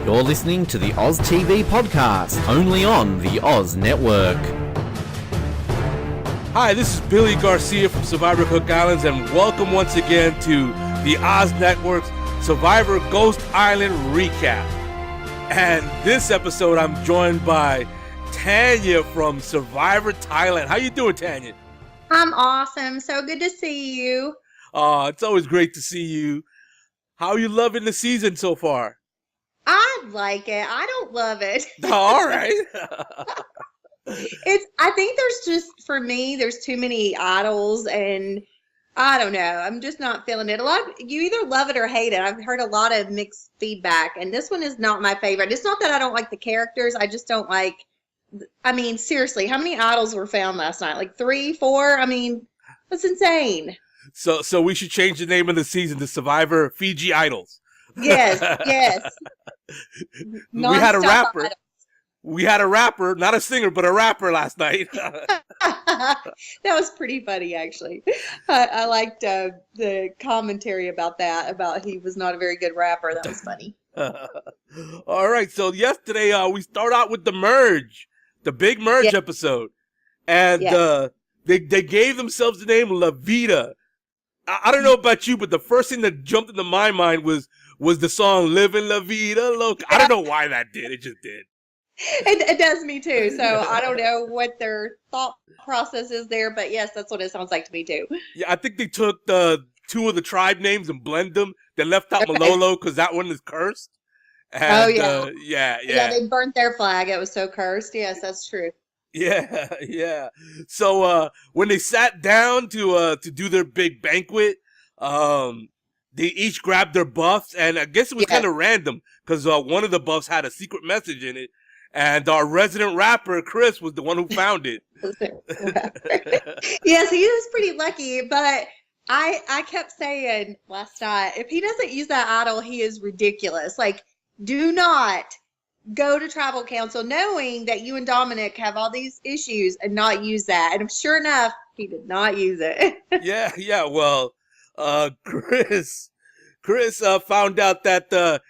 You're listening to the Oz TV podcast, only on the Oz Network. Hi, this is Billy Garcia from Survivor Cook Islands, and welcome once again to the Oz Network's Survivor Ghost Island Recap. And this episode, I'm joined by Tanya from Survivor Thailand. How you doing, Tanya? I'm awesome. So good to see you. It's always great to see you. How are you loving the season so far? I like it. I don't love it. All right. I think there's just, for me, there's too many idols, and I don't know. I'm just not feeling it. You either love it or hate it. I've heard a lot of mixed feedback, and this one is not my favorite. It's not that I don't like the characters. I just don't like, I mean, seriously, how many idols were found last night? Like 3, 4? I mean, that's insane. So we should change the name of the season to Survivor Fiji Idols. Yes, yes. We had a rapper. Idols. We had a rapper, not a singer, but a rapper last night. That was pretty funny, actually. I liked the commentary about that, about he was not a very good rapper. That was funny. All right, so yesterday we start out with the merge, the big merge episode. And they gave themselves the name La Vida. I don't know about you, but the first thing that jumped into my mind was the song Living La Vida Loca. I don't know why that did. It just did. It does me too. So I don't know what their thought process is there, but yes, that's what it sounds like to me too. Yeah, I think they took the 2 of the tribe names and blend them. They left out Malolo because that one is cursed. And, yeah. They burnt their flag. It was so cursed. Yes, that's true. Yeah. So when they sat down to do their big banquet, they each grabbed their buffs, and I guess it was kind of random because one of the buffs had a secret message in it, and our resident rapper Chris was the one who found it. Yes, he was pretty lucky, but I kept saying last night, if he doesn't use that idol, he is ridiculous. Like, do not go to tribal council knowing that you and Dominick have all these issues and not use that. And sure enough, he did not use it. Yeah. Well, Chris found out that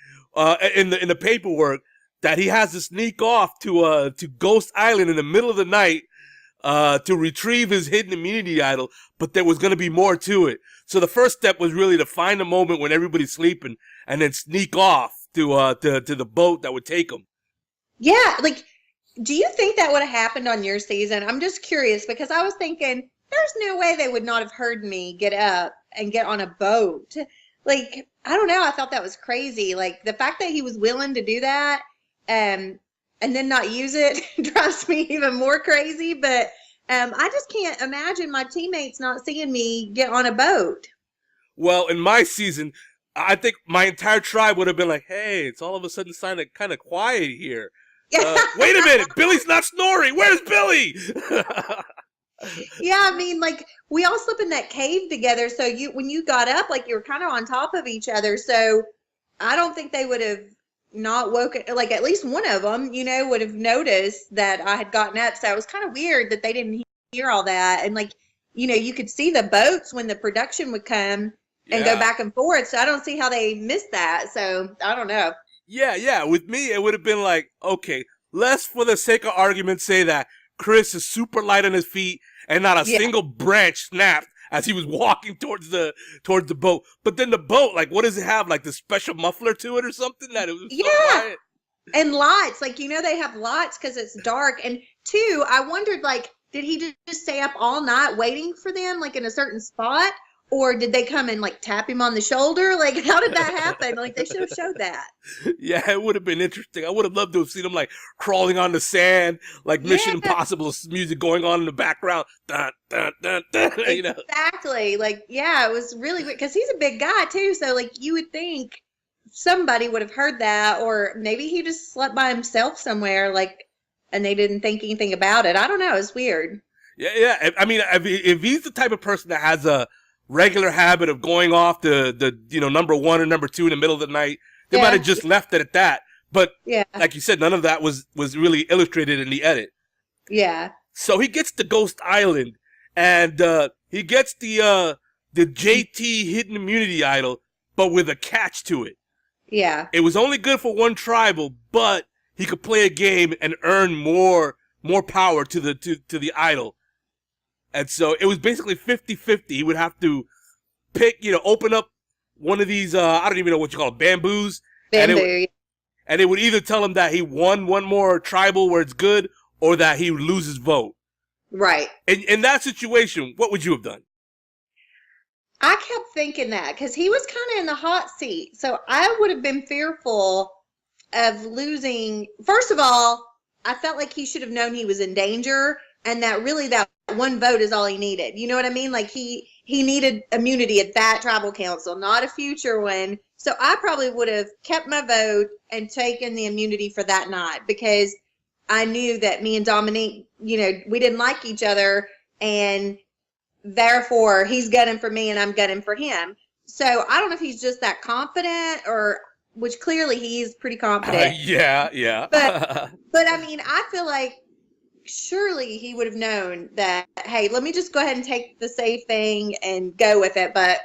in the paperwork that he has to sneak off to Ghost Island in the middle of the night to retrieve his hidden immunity idol, but there was going to be more to it. So the first step was really to find a moment when everybody's sleeping and then sneak off to the boat that would take him. Yeah, like, do you think that would have happened on your season? I'm just curious because I was thinking there's no way they would not have heard me get up and get on a boat. Like, I don't know. I thought that was crazy. Like, the fact that he was willing to do that and then not use it drives me even more crazy. But I just can't imagine my teammates not seeing me get on a boat. Well, in my season, I think my entire tribe would have been like, hey, it's all of a sudden sounding kind of quiet here. Wait a minute, Billy's not snoring. Where's Billy? Yeah, I mean, like, we all slept in that cave together. So when you got up, like, you were kind of on top of each other. So I don't think they would have not woken, like, at least one of them, would have noticed that I had gotten up. So it was kind of weird that they didn't hear all that. And, like, you could see the boats when the production would come and go back and forth. So I don't see how they missed that. So I don't know. Yeah. With me, it would have been like, okay, let's, for the sake of argument, say that Chris is super light on his feet and not a single branch snapped as he was walking towards the boat. But then the boat, like, what does it have? Like the special muffler to it or something that it was so quiet? And lights, like, they have lights because it's dark. And 2, I wondered, like, did he just stay up all night waiting for them, like, in a certain spot? Or did they come and, like, tap him on the shoulder? Like, how did that happen? Like, they should have showed that. Yeah, it would have been interesting. I would have loved to have seen him, like, crawling on the sand, like Mission Impossible music going on in the background. Dun, dun, dun, dun, Exactly. Like, yeah, it was really weird. Because he's a big guy, too. So, like, you would think somebody would have heard that. Or maybe he just slept by himself somewhere, like, and they didn't think anything about it. I don't know. It's weird. Yeah. I mean, if he's the type of person that has a regular habit of going off to the number 1 or number 2 in the middle of the night, they might have just left it at that. But like you said, none of that was really illustrated in the edit. Yeah. So he gets to Ghost Island, and he gets the JT hidden immunity idol, but with a catch to it. Yeah. It was only good for one tribal, but he could play a game and earn more power to the idol. And so it was basically 50-50. He would have to pick, open up one of these, I don't even know what you call it, bamboos. Bamboo. And it would either tell him that he won one more tribal where it's good, or that he would lose his vote. Right. In that situation, what would you have done? I kept thinking that because he was kind of in the hot seat. So I would have been fearful of losing. First of all, I felt like he should have known he was in danger and that really that one vote is all he needed. You know what I mean? Like he needed immunity at that tribal council, not a future one. So I probably would have kept my vote and taken the immunity for that night because I knew that me and Dominick, we didn't like each other, and therefore he's gunning for me and I'm gunning for him. So I don't know if he's just that confident, or which clearly he's pretty confident. Yeah. But I mean, I feel like surely he would have known that, hey, let me just go ahead and take the safe thing and go with it. But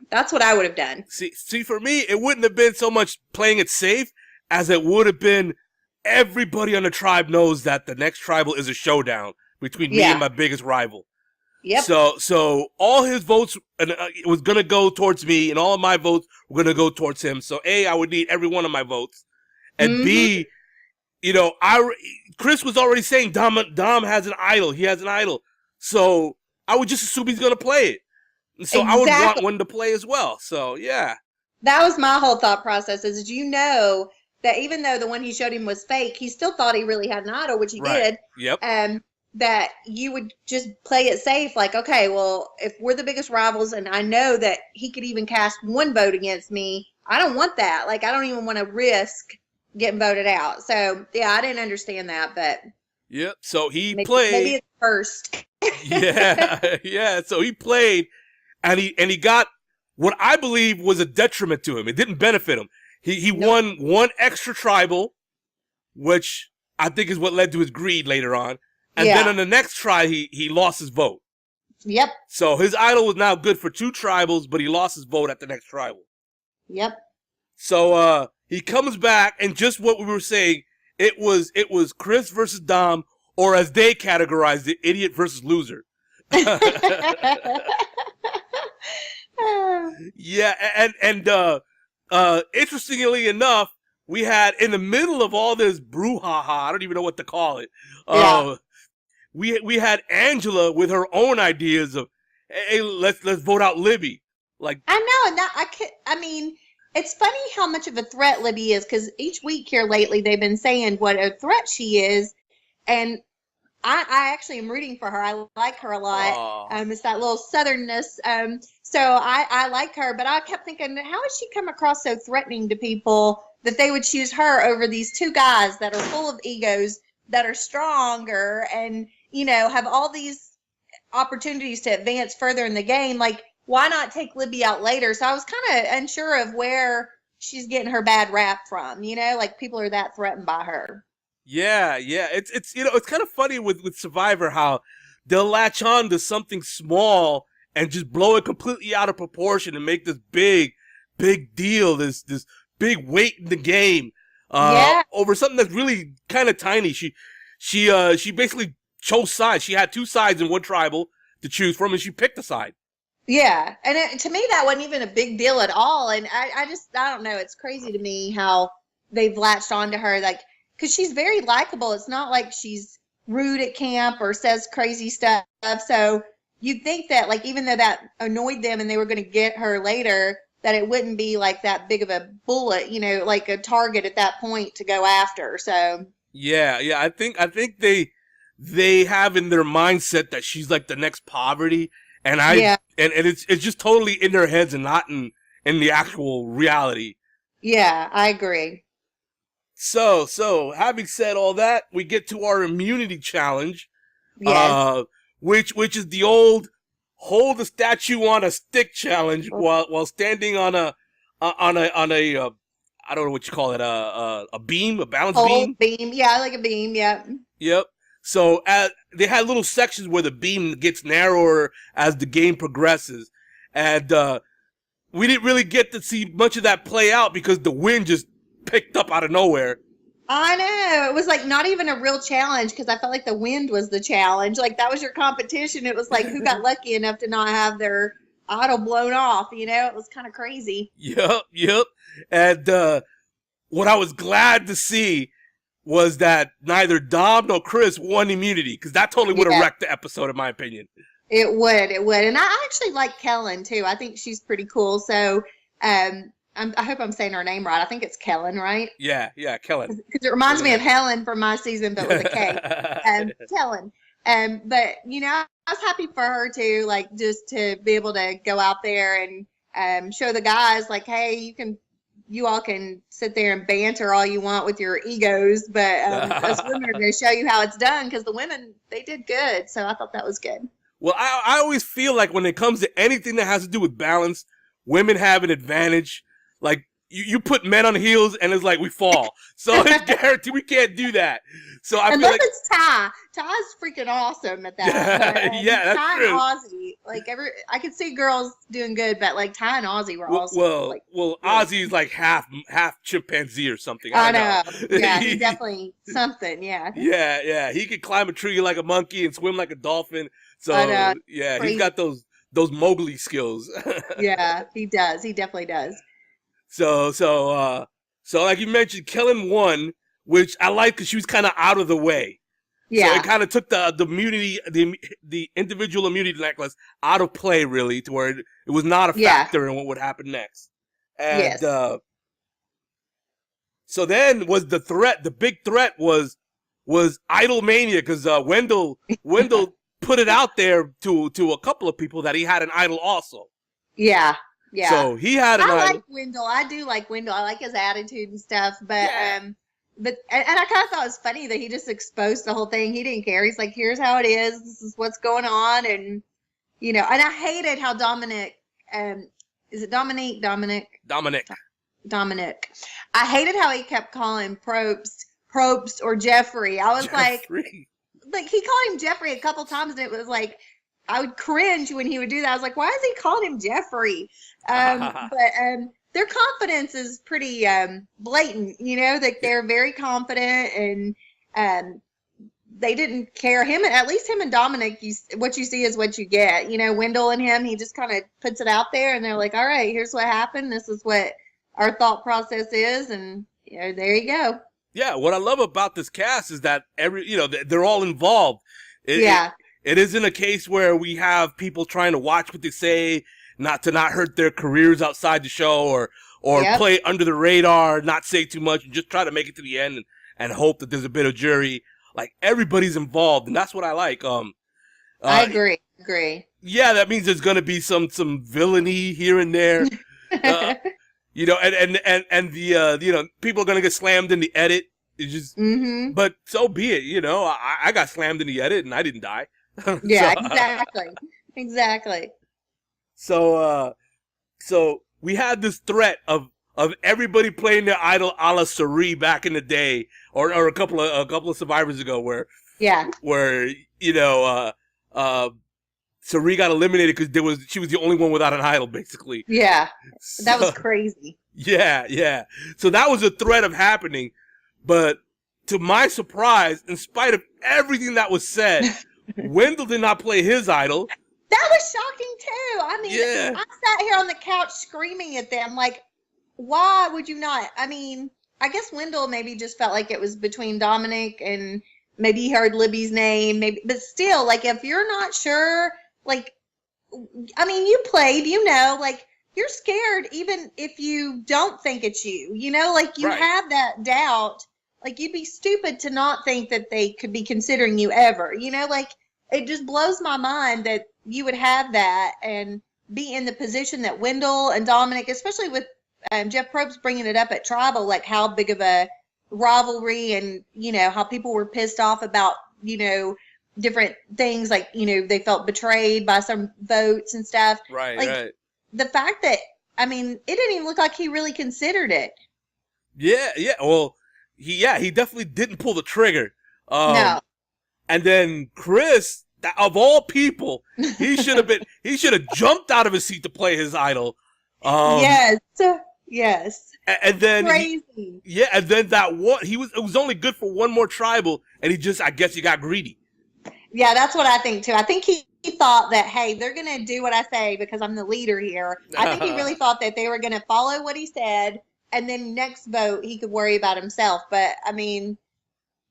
that's what I would have done. See, for me, it wouldn't have been so much playing it safe as it would have been everybody on the tribe knows that the next tribal is a showdown between me and my biggest rival. Yep. So all his votes was going to go towards me, and all of my votes were going to go towards him. So A, I would need every one of my votes. And B, Chris was already saying Dom has an idol. He has an idol. So I would just assume he's going to play it. And so I would want one to play as well. So, yeah. That was my whole thought process is, that even though the one he showed him was fake, he still thought he really had an idol, which he did. Yep. That you would just play it safe. Like, okay, well, if we're the biggest rivals and I know that he could even cast one vote against me, I don't want that. Like, I don't even want to risk getting voted out. So, yeah, I didn't understand that, but. Yep. So he played. Maybe it's first. Yeah. So he played, and he got what I believe was a detriment to him. It didn't benefit him. He won one extra tribal, which I think is what led to his greed later on. And then on the next try, he lost his vote. Yep. So his idol was now good for 2 tribals, but he lost his vote at the next tribal. Yep. So he comes back, and just what we were saying, it was Chris versus Dom, or as they categorized it, idiot versus loser. Yeah, and interestingly enough, we had in the middle of all this brouhaha, I don't even know what to call it. We had Angela with her own ideas of, hey, let's vote out Libby. Like, I know, and it's funny how much of a threat Libby is, because each week here lately they've been saying what a threat she is, and I actually am rooting for her. I like her a lot. It's that little southernness. So I like her, but I kept thinking, how would she come across so threatening to people that they would choose her over these 2 guys that are full of egos, that are stronger, and have all these opportunities to advance further in the game? Like, why not take Libby out later? So I was kind of unsure of where she's getting her bad rap from. Like, people are that threatened by her. Yeah. It's it's kind of funny with Survivor how they'll latch on to something small and just blow it completely out of proportion and make this big deal, this big weight in the game over something that's really kind of tiny. She basically chose sides. She had 2 sides in one tribal to choose from, and she picked a side. Yeah, and to me that wasn't even a big deal at all. And I don't know. It's crazy to me how they've latched onto her, like, because she's very likable. It's not like she's rude at camp or says crazy stuff. So you'd think that, like, even though that annoyed them and they were going to get her later, that it wouldn't be like that big of a bullet, like a target at that point to go after. So yeah, I think they have in their mindset that she's like the next Poverty, and and it's just totally in their heads and not in the actual reality. Yeah, I agree. So having said all that, we get to our immunity challenge. Yes. Which is the old hold the statue on a stick challenge while standing on a I don't know what you call it, a beam, a balance beam. Yeah, like a beam. Yeah. Yep. So they had little sections where the beam gets narrower as the game progresses, and we didn't really get to see much of that play out because the win just picked up out of nowhere. I know. It was like not even a real challenge because I felt like the wind was the challenge. Like that was your competition. It was like who got lucky enough to not have their idol blown off, you know? It was kind of crazy. Yep. And what I was glad to see was that neither Dom nor Chris won immunity because that totally would have wrecked the episode, in my opinion. It would. And I actually like Kellen, too. I think she's pretty cool. So, I hope I'm saying her name right. I think it's Kellen, right? Yeah, Kellen. Because it reminds me of Helen from my season, but with a K. Kellen. But you know, I was happy for her too, like just to be able to go out there and show the guys, like, hey, you all can sit there and banter all you want with your egos, but us women are going to show you how it's done because the women, they did good. So I thought that was good. Well, I always feel like when it comes to anything that has to do with balance, women have an advantage. Like, you put men on heels and it's like we fall. So it's guaranteed we can't do that. So I feel like it's Ty. Ty's freaking awesome at that. Yeah, that's Ty true. and Ozzy, like I could see girls doing good, but like Ty and Ozzy were awesome. Well, Ozzy's like half chimpanzee or something. I know. Yeah, he's definitely something. Yeah. Yeah. He can climb a tree like a monkey and swim like a dolphin. So yeah, crazy. He's got those Mowgli skills. Yeah, he does. He definitely does. So like you mentioned, Kellen won, which I like because she was kind of out of the way. Yeah. So it kind of took the immunity, the individual immunity necklace out of play, really, to where it was not a factor in what would happen next. And so then was the threat. The big threat was idol mania because Wendell put it out there to a couple of people that he had an idol also. Yeah. Yeah. So he had an idol. I like Wendell. I do like Wendell. I like his attitude and stuff. But and I kind of thought it was funny that he just exposed the whole thing. He didn't care. He's like, here's how it is. This is what's going on. And you know, and I hated how Dominick is it Dominick? Dominick. I hated how he kept calling Probst or Jeffrey. I was like he called him Jeffrey a couple times and it was like I would cringe when he would do that. I was like, why is he calling him Jeffrey? But their confidence is pretty blatant, you know, that they're very confident and they didn't care. At least him and Dominick, what you see is what you get. You know, Wendell and him, he just kind of puts it out there and they're like, all right, here's what happened. This is what our thought process is. And, you know, there you go. Yeah, what I love about this cast is that they're all involved. It isn't a case where we have people trying to watch what they say, not hurt their careers outside the show, or play under the radar, not say too much, and just try to make it to the end and hope that there's a bit of jury. Like everybody's involved, and that's what I like. I agree. Yeah, that means there's gonna be some villainy here and there. You know, and the people are gonna get slammed in the edit. It's just, but so be it. You know, I got slammed in the edit and I didn't die. Yeah, exactly. So we had this threat of everybody playing their idol a la Sari back in the day, or a couple of survivors ago, where Sari got eliminated because she was the only one without an idol, basically. Yeah, that was crazy. Yeah. So that was a threat of happening, but to my surprise, in spite of everything that was said, Wendell did not play his idol. That was shocking too. I mean, I sat here on the couch screaming at them, like, why would you not? I mean, I guess Wendell maybe just felt like it was between Dominick and maybe he heard Libby's name, but still, like, if you're not sure, like, I mean, you played, you know, like, you're scared even if you don't think it's you, you know, like, you have that doubt. Like, you'd be stupid to not think that they could be considering you ever, you know, like, it just blows my mind that you would have that and be in the position that Wendell and Dominick, especially with Jeff Probst bringing it up at Tribal, like how big of a rivalry and, you know, how people were pissed off about, you know, different things, like, you know, they felt betrayed by some votes and stuff. Right. The fact that, I mean, it didn't even look like he really considered it. Yeah. Well, he definitely didn't pull the trigger. No. And then Chris, of all people, he should have jumped out of his seat to play his idol. Yes. Yes. And then Crazy. and then that one, it was only good for one more tribal, and I guess he got greedy. Yeah, that's what I think too. I think he thought that, hey, they're going to do what I say because I'm the leader here. I think he really thought that they were going to follow what he said, and then next vote he could worry about himself. But I mean,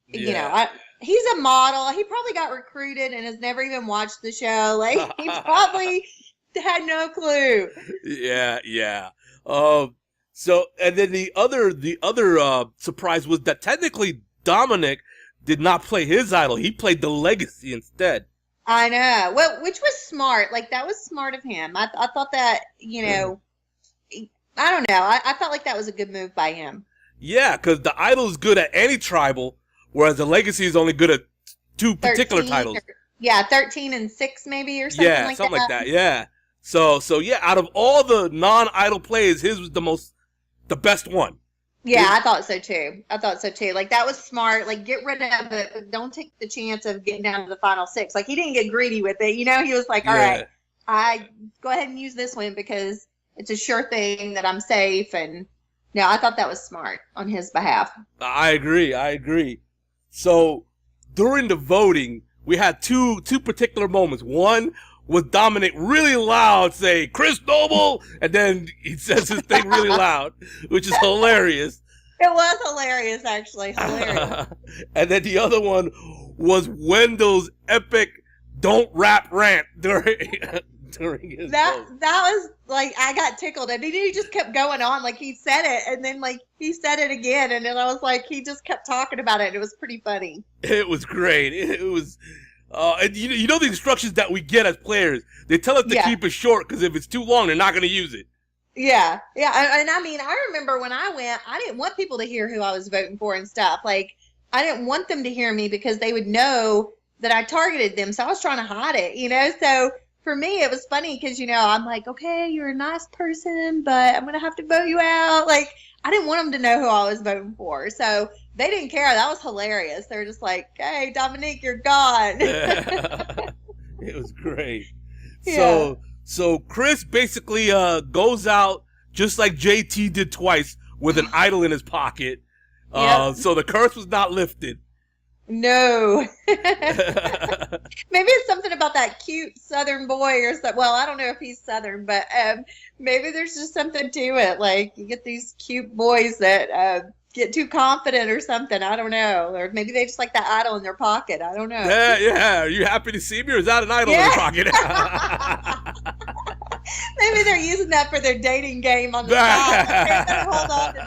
you know, he's a model. He probably got recruited and has never even watched the show. Like, he probably had no clue. Yeah. So, and then the other surprise was that technically Dominick did not play his idol. He played the legacy instead. I know. Well, which was smart. Like, that was smart of him. I thought that, you know, I don't know. I felt like that was a good move by him. Yeah, because the idol is good at any tribal, whereas the legacy is only good at two particular titles. 13 and 6 maybe or something like that. Yeah, something like that, yeah. So yeah, out of all the non-idol plays, his was the best one. Yeah, I thought so too. Like, that was smart. Like, get rid of it, but don't take the chance of getting down to the final 6. Like, he didn't get greedy with it. You know, he was like, all right, I go ahead and use this one because it's a sure thing that I'm safe. And no, I thought that was smart on his behalf. I agree. So during the voting, we had two particular moments. One was Dominick really loud say, Chris Noble, and then he says his thing really loud, which is hilarious. It was hilarious, actually. Hilarious. And then the other one was Wendell's epic don't rap rant during his that was like, I got tickled, and he just kept going on. Like, he said it, and then like he said it again, and then I was like, he just kept talking about it. It was pretty funny. It was great. It was. And you know the instructions that we get as players. They tell us to keep it short because if it's too long, they're not going to use it. Yeah. And I mean, I remember when I went, I didn't want people to hear who I was voting for and stuff. Like, I didn't want them to hear me because they would know that I targeted them. So I was trying to hide it, you know? So for me, it was funny because, you know, I'm like, okay, you're a nice person, but I'm going to have to vote you out. Like, I didn't want them to know who I was voting for. So they didn't care. That was hilarious. They were just like, hey, Dominick, you're gone. It was great. Yeah. So Chris basically goes out just like JT did twice with an idol in his pocket. So the curse was not lifted. No. Maybe it's something about that cute Southern boy or something. Well, I don't know if he's Southern, but maybe there's just something to it. Like, you get these cute boys that get too confident or something. I don't know. Or maybe they just like that idol in their pocket. I don't know. Yeah. Are you happy to see me, or is that an idol in your pocket? Maybe they're using that for their dating game on the side. Like, they hold on to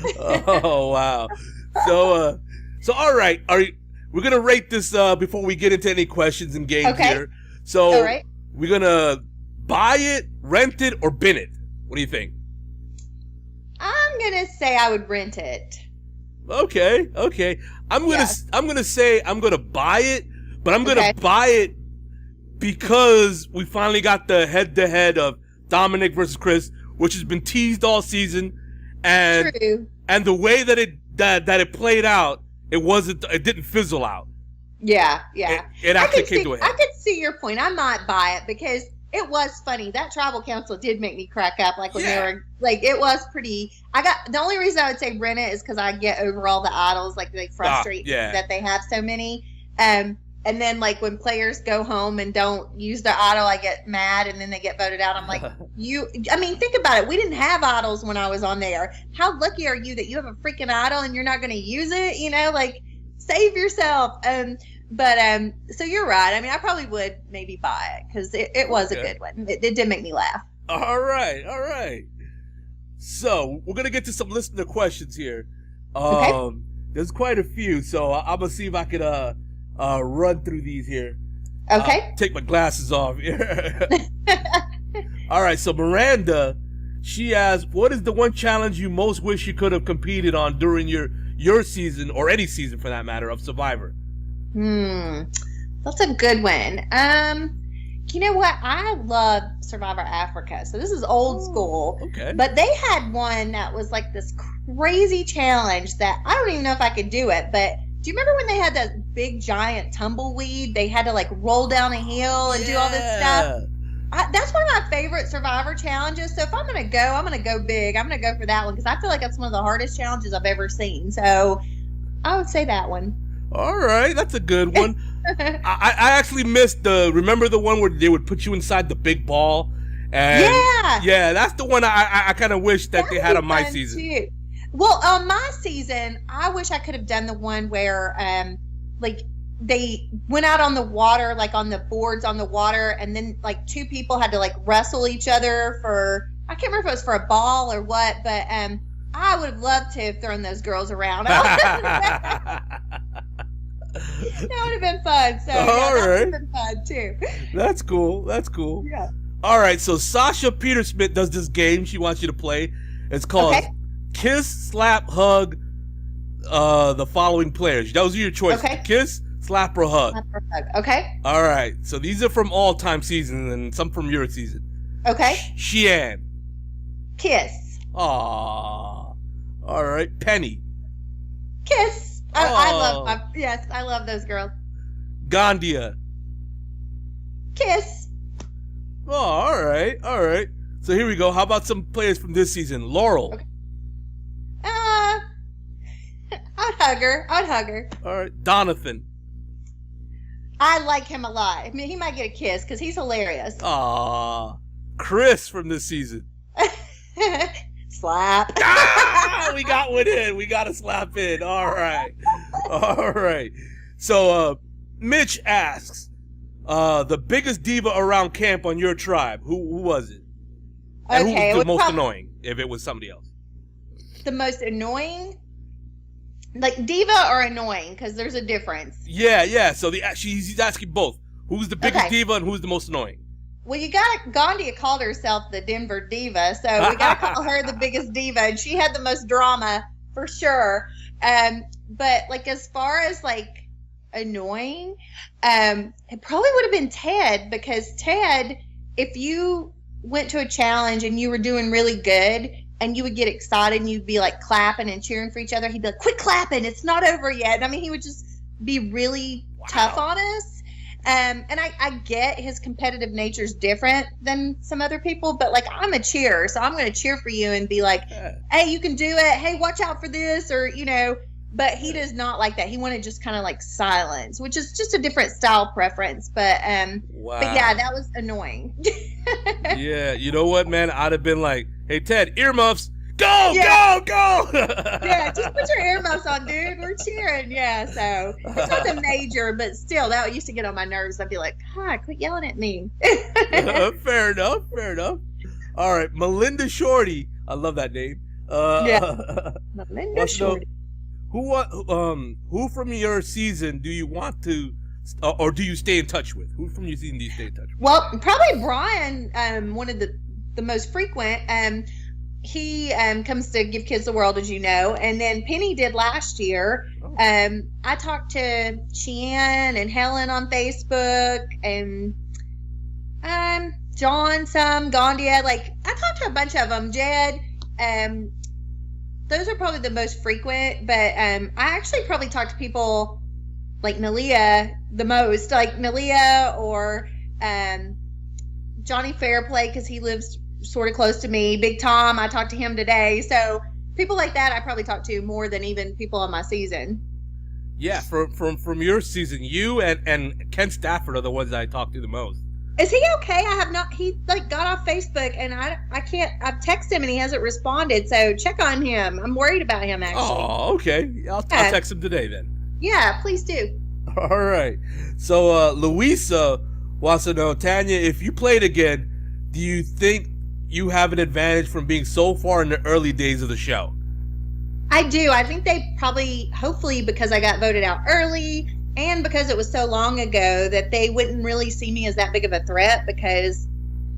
this. Oh, wow. So all right. We're going to rate this before we get into any questions and games here. So all right. We're going to buy it, rent it, or bin it. What do you think? I'm going to say I would rent it. Okay. I'm going to say I'm going to buy it, but I'm going to buy it because we finally got the head-to-head of Dominick versus Chris, which has been teased all season. And True. And the way that it played out, it didn't fizzle out. Yeah. It actually came to a head. I could see your point. I might buy it because it was funny. That tribal council did make me crack up. Like, when they were, like, it was pretty. The only reason I would say rent it is because I get over all the idols. Like, they frustrate me that they have so many. And then, like, when players go home and don't use their idol, I get mad, and then they get voted out. I'm like, think about it. We didn't have idols when I was on there. How lucky are you that you have a freaking idol and you're not going to use it? You know, like, save yourself. So you're right. I mean, I probably would maybe buy it because it was a good one. It did make me laugh. All right. So we're going to get to some listener questions here. There's quite a few, so I'm going to see if I could run through these here. Okay. Take my glasses off. All right, so Miranda, she asked, what is the one challenge you most wish you could have competed on during your season, or any season for that matter, of Survivor? That's a good one. You know what? I love Survivor Africa. So this is old school. Okay. But they had one that was like this crazy challenge that I don't even know if I could do it, but do you remember when they had that big giant tumbleweed? They had to like roll down a hill and do all this stuff. That's one of my favorite Survivor challenges. So if I'm going to go big. I'm going to go for that one because I feel like that's one of the hardest challenges I've ever seen. So I would say that one. All right, that's a good one. I actually missed remember the one where they would put you inside the big ball? And yeah, that's the one I kind of wish that they had on my season. Too. Well, on my season, I wish I could have done the one where, like, they went out on the water, like on the boards on the water, and then like two people had to like wrestle each other for, I can't remember if it was for a ball or what, but I would have loved to have thrown those girls around. That would have been fun. So that would have been fun too. That's cool. That's cool. Yeah. All right. So Sasha Peter-Smith does this game she wants you to play. It's called Kiss, Slap, Hug the following players. Those are your choices. Okay. Kiss, slap, or hug. Slap or hug. Okay. All right. So these are from all-time seasons and some from your season. Okay. Sheehan. Kiss. Aww. All right. Penny. Kiss. I love those girls. Gandia. Kiss. Oh, all right. So here we go. How about some players from this season? Laurel. Okay. I'd hug her. All right. Donathan. I like him a lot. I mean, he might get a kiss because he's hilarious. Aww. Chris from this season. Slap. We got one in. We got a slap in. All right. So, Mitch asks, the biggest diva around camp on your tribe, who was it? And who was the most annoying, if it was somebody else? The most annoying? Like diva or annoying? Because there's a difference. Yeah. So he's asking both. Who's the biggest diva and who's the most annoying? Well, Gandhi called herself the Denver Diva, so we got to call her the biggest diva, and she had the most drama for sure. But like as far as like annoying, it probably would have been Ted, because Ted, if you went to a challenge and you were doing really good and you would get excited and you'd be like clapping and cheering for each other, he'd be like, "Quit clapping, it's not over yet." I mean, he would just be really tough on us. And I get his competitive nature is different than some other people, but like I'm a cheerer, so I'm going to cheer for you and be like, "Hey, you can do it. Hey, watch out for this," or But he does not like that. He wanted just kind of like silence, which is just a different style preference. But But yeah, that was annoying. Yeah, you know what, man? I'd have been like, "Hey, Ted, earmuffs. Go! Yeah, just put your earmuffs on, dude. We're cheering." Yeah, so it's nothing major, but still, that used to get on my nerves. I'd be like, "God, quit yelling at me." Fair enough. All right, Melinda Shorty. I love that name. Melinda Shorty. Who from your season do you want to, or do you stay in touch with? Who from your season do you stay in touch with? Well, probably Brian, one of the most frequent. He comes to Give Kids the World, as you know, and then Penny did last year. I talked to Cheyenne and Helen on Facebook, and John, Gandia. Like I talked to a bunch of them. Jed. Those are probably the most frequent, but I actually probably talk to people like Nalia the most, like Nalia or Johnny Fairplay, because he lives sort of close to me. Big Tom, I talked to him today. So people like that I probably talk to more than even people on my season. Yeah, from your season, you and Ken Stafford are the ones that I talk to the most. Is he okay? I have not. He like got off Facebook, and I can't. I've texted him and he hasn't responded. So check on him. I'm worried about him actually. Oh, okay. I'll text him today then. Yeah, please do. All right. So Louisa wants to know, Tanya, if you played again, do you think you have an advantage from being so far in the early days of the show? I do. I think they probably, hopefully, because I got voted out early. And because it was so long ago, that they wouldn't really see me as that big of a threat because,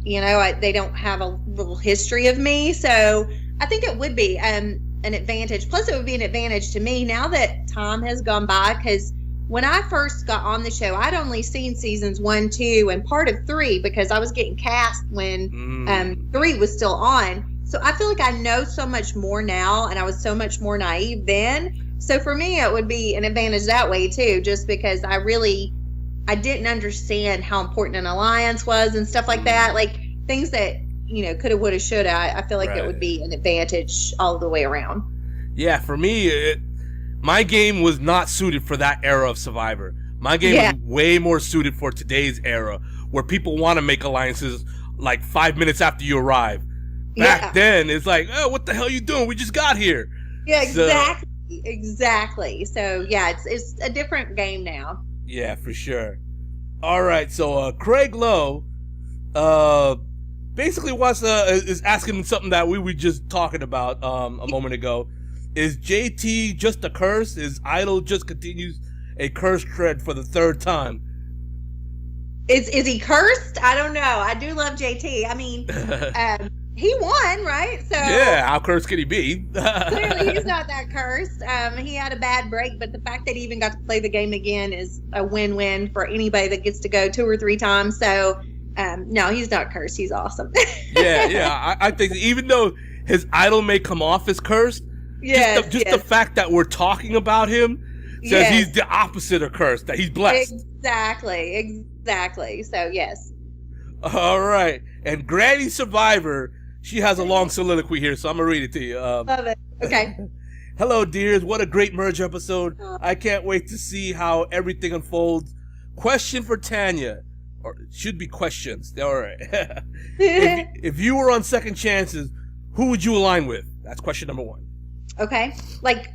they don't have a little history of me. So I think it would be an advantage. Plus, it would be an advantage to me now that time has gone by. Because when I first got on the show, I'd only seen seasons 1, 2, and part of 3 because I was getting cast when 3 was still on. So I feel like I know so much more now, and I was so much more naive then. So for me, it would be an advantage that way too, just because I really I didn't understand how important an alliance was and stuff like that. Like things that, coulda, woulda, shoulda. I feel like it would be an advantage all the way around. Yeah, for me, my game was not suited for that era of Survivor. My game was way more suited for today's era, where people want to make alliances like 5 minutes after you arrive. Back then, it's like, oh, what the hell are you doing? We just got here. Yeah, exactly. So, yeah, it's a different game now. Yeah, for sure. All right, so Craig Lowe basically is asking something that we were just talking about a moment ago. Is JT just a curse? Is Idol just continues a curse thread for the third time? Is he cursed? I don't know. I do love JT. I mean, he won, right? So yeah, how cursed could he be? Clearly, he's not that cursed. He had a bad break, but the fact that he even got to play the game again is a win-win for anybody that gets to go 2 or 3 times. So, no, he's not cursed. He's awesome. yeah. I think even though his idol may come off as cursed, just the fact that we're talking about him says he's the opposite of cursed, that he's blessed. Exactly. So, yes. All right. And Granny Survivor, she has a long soliloquy here, so I'm going to read it to you. Love it. Okay. Hello, dears. What a great merge episode. I can't wait to see how everything unfolds. Question for Tanya. Or it should be questions. All right. if you were on Second Chances, who would you align with? That's question number 1. Okay. Like,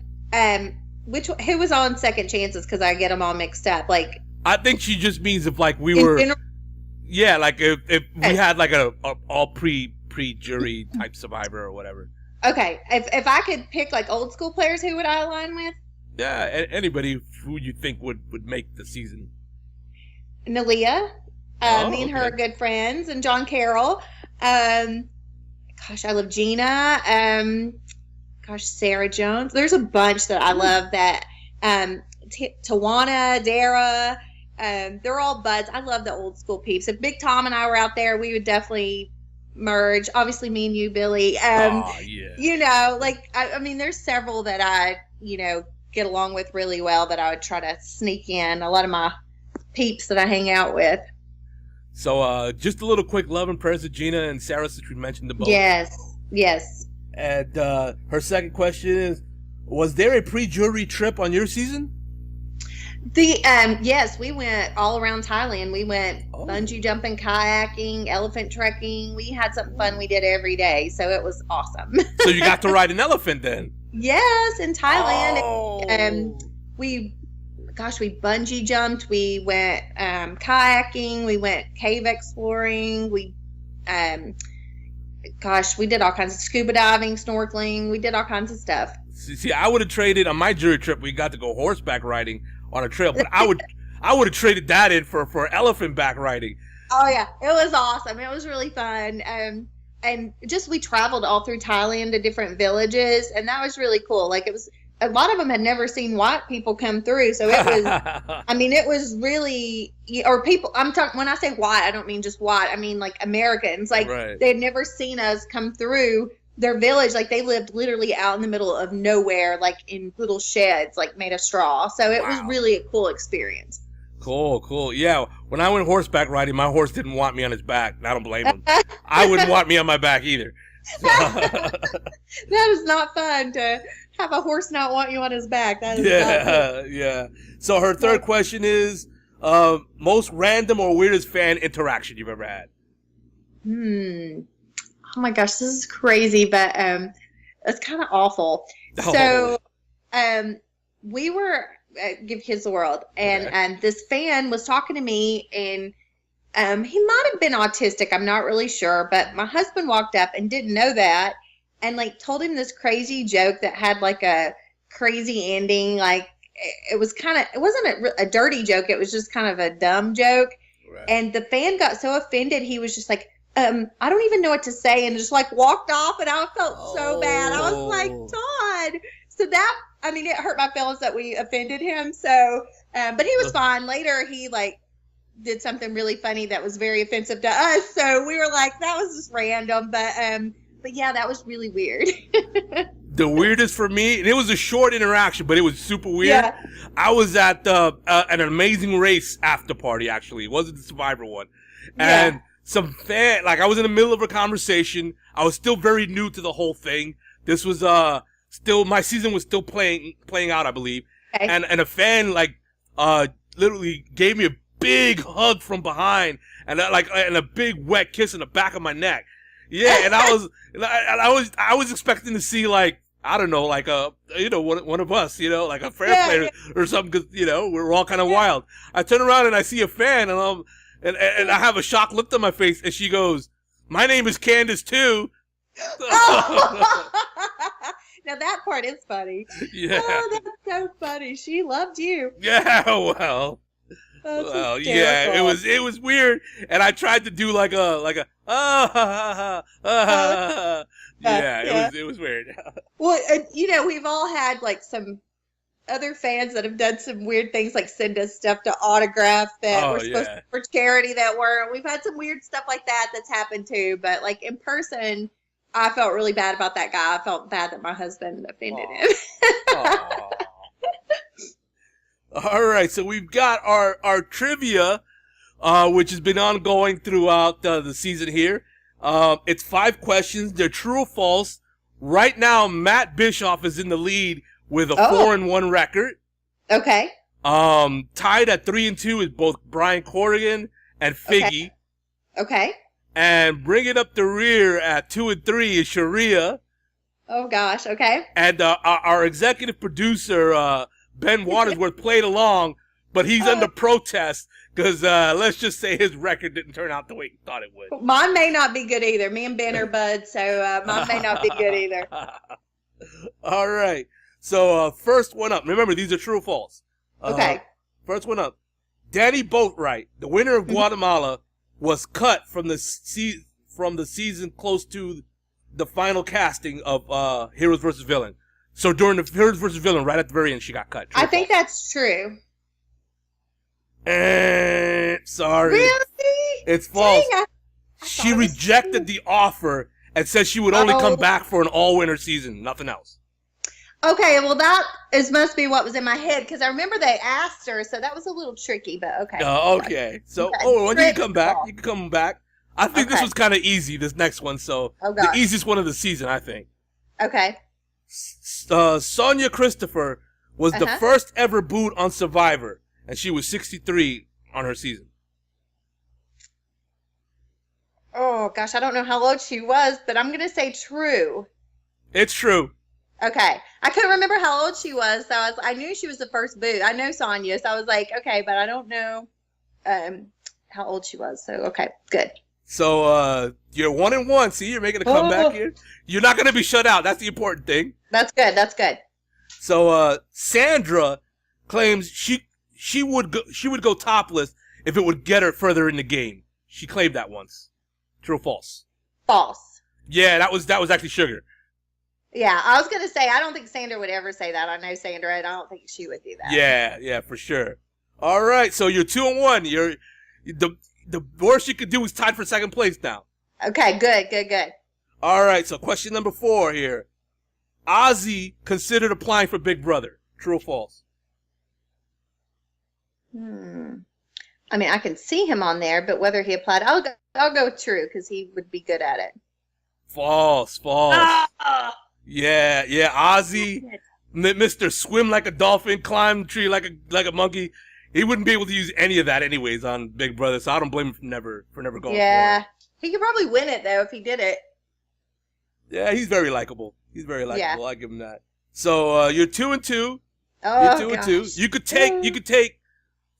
who was on Second Chances? Because I get them all mixed up. Like, I think she just means if like we were, like if we had like a all pre-jury type Survivor or whatever. Okay, if I could pick like old school players, who would I align with? Yeah, anybody who you think would make the season. Nalia, me and her are good friends, and John Carroll. I love Gina. Sarah Jones. There's a bunch that I love. That Tawana, Dara. They're all buds. I love the old school peeps. If Big Tom and I were out there, we would definitely merge. Obviously, me and you, Billy. I mean, there's several that I, get along with really well that I would try to sneak in. A lot of my peeps that I hang out with. So, just a little quick love and prayers to Gina and Sarah, since we mentioned the both. Yes. And her second question is, was there a pre-jury trip on your season? Yes, we went all around Thailand. We went bungee jumping, kayaking, elephant trekking. We had something fun we did every day, so it was awesome. So you got to ride an elephant then? Yes, in Thailand. We bungee jumped. We went kayaking. We went cave exploring. We did all kinds of scuba diving, snorkeling. We did all kinds of stuff. See, I would have traded on my jury trip. We got to go horseback riding on a trail, but I would have traded that in for elephant back riding. Oh yeah, it was awesome. It was really fun. And just we traveled all through Thailand to different villages, and that was really cool. Like, it was, a lot of them had never seen white people come through, so it was I mean, it was really, or people, I'm talking, when I say white, I don't mean just white, I mean like Americans. Like, they had never seen us come through their village. Like, they lived literally out in the middle of nowhere, like in little sheds, like made of straw. So it was really a cool experience. Cool. Yeah, when I went horseback riding, my horse didn't want me on his back. I don't blame him. I wouldn't want me on my back either. That is not fun to have a horse not want you on his back. That is not fun. Yeah. So her third question is, most random or weirdest fan interaction you've ever had? Oh my gosh, this is crazy, but it's kind of awful. So we were Give Kids the World, and this fan was talking to me, and he might have been autistic, I'm not really sure, but my husband walked up and didn't know that, and like told him this crazy joke that had like a crazy ending. Like, it wasn't a dirty joke, it was just kind of a dumb joke. And the fan got so offended, he was just like, I don't even know what to say, and just like walked off, and I felt so bad. I was like, Todd. So that, I mean, it hurt my feelings that we offended him. So, but he was fine. Later, he like did something really funny that was very offensive to us. So we were like, that was just random. But yeah, that was really weird. The weirdest for me, and it was a short interaction, but it was super weird. Yeah. I was at an Amazing Race after party, actually. It wasn't the Survivor one. And Yeah. some fan, like I was in the middle of a conversation. I was still very new to the whole thing. This was still, my season was still playing out, I believe. Okay. And a fan literally gave me a big hug from behind and a big wet kiss in the back of my neck. Yeah, and I was expecting to see like, I don't know, like one of us, like a fair player or something, because we're all kind of wild. I turn around and I see a fan, and I have a shocked look on my face, and she goes, "My name is Candace too." Now that part is funny. Yeah. Oh, that's so funny. She loved you. Yeah, well. That's Well, hysterical. yeah, it was weird, and I tried to do like a yeah, it was weird. Well, we've all had like some other fans that have done some weird things, like send us stuff to autograph that we're supposed to for charity that weren't. We've had some weird stuff like that that's happened too, but like in person, I felt really bad about that guy. I felt bad that my husband offended him. All right, so we've got our trivia, which has been ongoing throughout the season here. It's 5 questions. They're true or false. Right now, Matt Bischoff is in the lead with a 4-1 record. Okay. Tied at 3-2 is both Brian Corrigan and Figgy. Okay. And bringing up the rear at 2-3 is Sharia. Oh gosh. Okay. And our executive producer, Ben Watersworth, played along, but he's under protest because let's just say his record didn't turn out the way he thought it would. Mine may not be good either. Me and Ben are buds, so mine may not be good either. All right. So first one up. Remember, these are true or false. Okay. First one up. Danny Boatwright, the winner of Guatemala, was cut from the season close to the final casting of Heroes vs. Villain. So during the Heroes vs. Villain, right at the very end, she got cut. True I think that's true. Sorry. Really? It's false. Dang, She rejected the offer and said she would only come back for an all-winner season, nothing else. Okay, well that must be what was in my head, because I remember they asked her, so that was a little tricky, but okay. Okay. So, when you can come back, you can come back. I think this was kind of easy, this next one, so the easiest one of the season, I think. Okay. Sonia Christopher was the first ever boot on Survivor, and she was 63 on her season. Oh, gosh, I don't know how old she was, but I'm going to say true. It's true. Okay. I couldn't remember how old she was, so I knew she was the first boot. I know Sonia, so I was like, okay, but I don't know how old she was, so okay, good. So, you're 1-1. See, you're making a comeback here. You're not going to be shut out. That's the important thing. That's good. That's good. So, Sandra claims she would go topless if it would get her further in the game. She claimed that once. True or false? False. Yeah, that was actually Sugar. Yeah, I was going to say, I don't think Sandra would ever say that. I know Sandra, and I don't think she would do that. Yeah, for sure. All right, so you're 2-1. The worst you could do is tied for second place now. Okay, good. All right, so question number 4 here. Ozzy considered applying for Big Brother. True or false? I mean, I can see him on there, but whether he applied, I'll go with true, because he would be good at it. False. Yeah, Ozzy, Mr. Swim like a dolphin, climb the tree like a monkey. He wouldn't be able to use any of that anyways on Big Brother, so I don't blame him for never going for it. He could probably win it, though, if he did it. Yeah, he's very likable. Yeah. I give him that. So you're 2-2. Oh, you're 2-2. You could take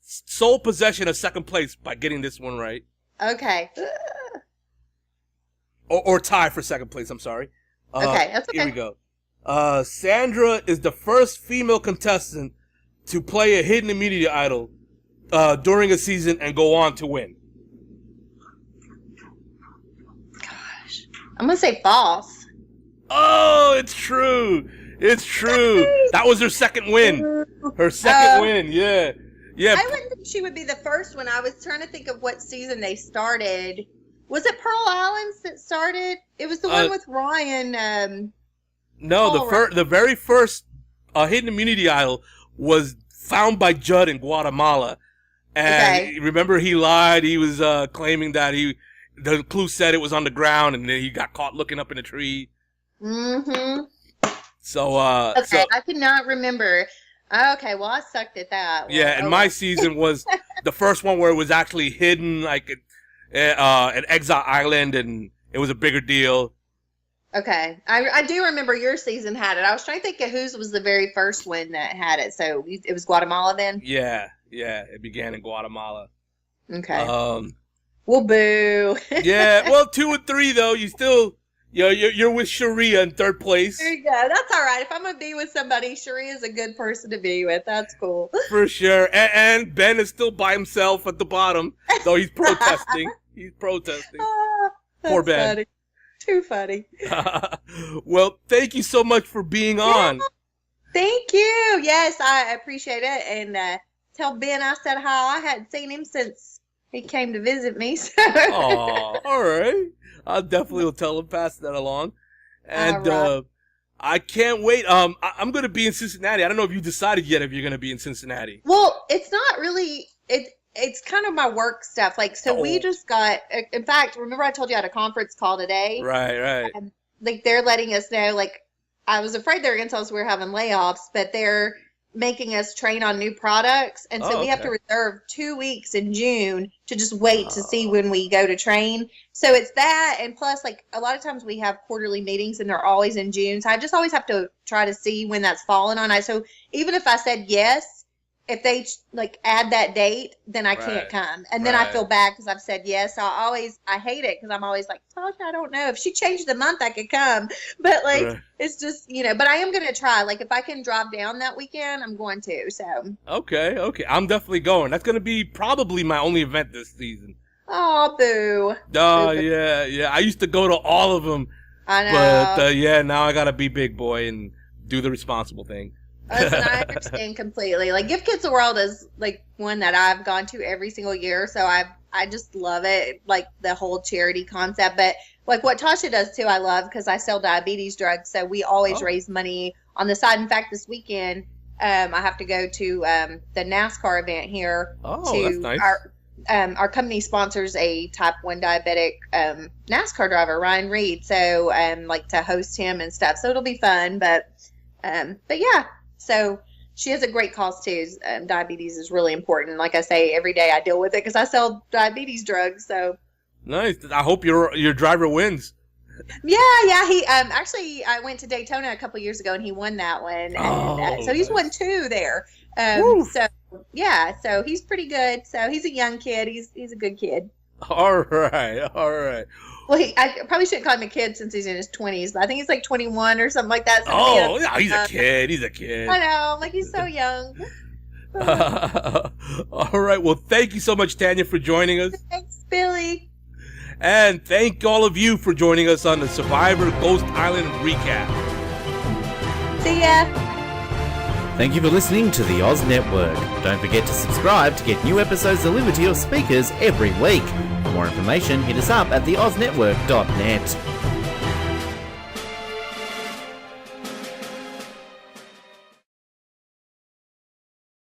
sole possession of second place by getting this one right. Okay. Or tie for second place, I'm sorry. Okay, that's okay. Here we go. Sandra is the first female contestant to play a hidden immunity idol during a season and go on to win. Gosh. I'm going to say false. Oh, it's true. That was her second win. Her second win, yeah. I wouldn't think she would be the first one. I was trying to think of what season they started. Was it Pearl Islands that started? It was the one with Ryan. No, the very first hidden immunity idol was found by Judd in Guatemala. And remember, he lied. He was claiming that the clue said it was on the ground, and then he got caught looking up in a tree. Mm-hmm. So, I could not remember. Okay, well, I sucked at that. Well, yeah, and my season was the first one where it was actually hidden, like an exile island, and it was a bigger deal. Okay, I do remember your season had it. I was trying to think of whose was the very first one that had it. So it was Guatemala then? Yeah, it began in Guatemala. Okay. Well, boo. Yeah, well, 2 and 3 though, you're with Sharia in third place. There you go. That's all right. If I'm gonna be with somebody, Sharia is a good person to be with. That's cool. For sure. And Ben is still by himself at the bottom, so he's protesting. Poor Ben. Funny. Too funny. Well, thank you so much for being on. Thank you. Yes, I appreciate it. And tell Ben I said hi. I hadn't seen him since he came to visit me. So. Oh, all right. I definitely will tell him, pass that along. And right. I can't wait. I'm going to be in Cincinnati. I don't know if you decided yet if you're going to be in Cincinnati. Well, it's not really. It's kind of my work stuff. Like, so we just got, in fact, remember I told you I had a conference call today? Right. And, like, they're letting us know, like, I was afraid they were going to tell us we were having layoffs, but they're making us train on new products. And so we have to reserve 2 weeks in June to just wait to see when we go to train. So it's that. And plus, like, a lot of times we have quarterly meetings and they're always in June. So I just always have to try to see when that's falling on. So even if I said yes, if they like add that date, then I can't come. And then I feel bad because I've said yes. So I hate it because I'm always like, Tasha, I don't know. If she changed the month, I could come. But like, it's just, but I am going to try. Like if I can drive down that weekend, I'm going to. So. Okay. I'm definitely going. That's going to be probably my only event this season. Oh, boo. Oh, yeah. I used to go to all of them. I know. But now I got to be big boy and do the responsible thing. Listen, I understand completely. Like Give Kids the World is like one that I've gone to every single year, so I just love it, like the whole charity concept. But like what Tasha does too, I love because I sell diabetes drugs, so we always raise money on the side. In fact, this weekend I have to go to the NASCAR event here. That's nice. Our company sponsors a type 1 diabetic NASCAR driver, Ryan Reed, so like to host him and stuff. So it'll be fun, but yeah. So she has a great cause too. Diabetes is really important. Like I say, every day I deal with it because I sell diabetes drugs. So nice. I hope your driver wins. Yeah. He actually I went to Daytona a couple years ago and he won that one. And, so he's won 2 there. So yeah, so he's pretty good. So he's a young kid. He's a good kid. All right. Well, I probably shouldn't call him a kid since he's in his 20s, but I think he's like 21 or something like that. So he's a kid. He's a kid. I know, like he's so young. All right. Well, thank you so much, Tanya, for joining us. Thanks, Billy. And thank all of you for joining us on the Survivor Ghost Island recap. See ya. Thank you for listening to the Oz Network. Don't forget to subscribe to get new episodes delivered to your speakers every week. For more information, hit us up at theoznetwork.net.